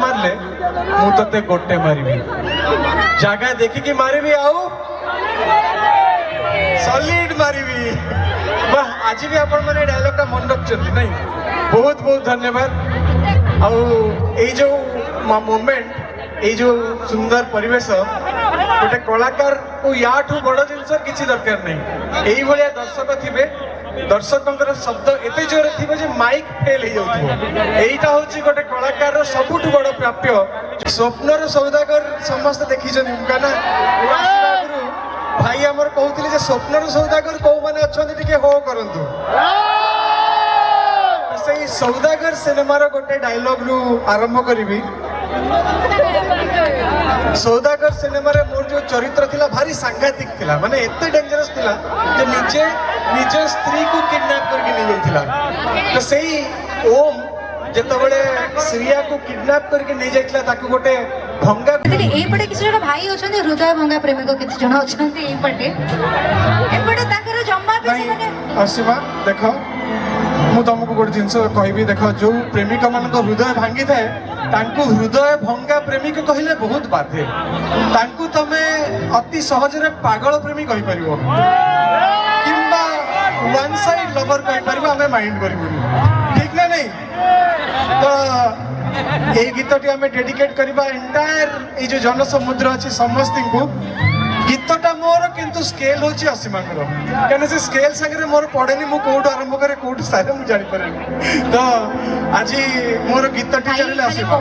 मारले मु ते गोटे मारिबी जगह देखिकी मारिबी आउ सॉलिड मारिबी वाह आज भी आपण माने डायलॉग टा मन रखछन नहीं बहुत बहुत धन्यवाद आउ ए जो मोमेंट ए जो सुंदर परिवेश गोटे कलाकार को याठू बड़ जिनस किसी दरकार नहीं यही भाया दर्शक थिबे दर्शकों शब्द एत जोर थी माइक फेल हो जाता हूँ गोटे कलाकार सबुठ बड़ प्राप्य स्वप्नर सौदागर समस्त देखी कहना भाई आमर कहते स्वप्नर सौदागर कौ मैंने अच्छा हो करतु से सौदागर सिनेमार गोटे डायलॉग रु आरंभ करी सौदागर सिनेमा रे मोर जो चरित्र थिला भारी सांघातिक थिला माने एते डेंजरस थिला जे निजे निज स्त्री को किडनैप करके नहीं जाइथिला तो सेही ओम जेते बळे श्रिया को किडनैप करके नहीं जाइथिला ताकू गोटे भंगा ए पटे किछ जण भाई होछन हृदय भंगा प्रेमी को किछ जण होछन ए पटे ताकर जम्मा भी से माने असीमा देखो मु तुमको गोटे जिनस कहबी देख जो प्रेमिक मान हृदय भांगी थाए तांको हृदय भंगा प्रेमिक कहले बहुत बाधे तांको तमे अति सहज रे पागल प्रेमी कहि परिबो किंबा वन साइड लवर कहि परिबो हमें माइंड करिबो ठीक ना नहीं तो ए गीतटी हमें डेडिकेट करबा एंटायर ए जो जन समुद्र अछि समस्त को गीतटा मोर किंतु स्केल होची असीमाकर कहने से स्केल संगे मोर पड़ेनी मु कोड आरंभ करे कोड सारे मु जानि पारे तो आज मोर गीतटी चले असीमा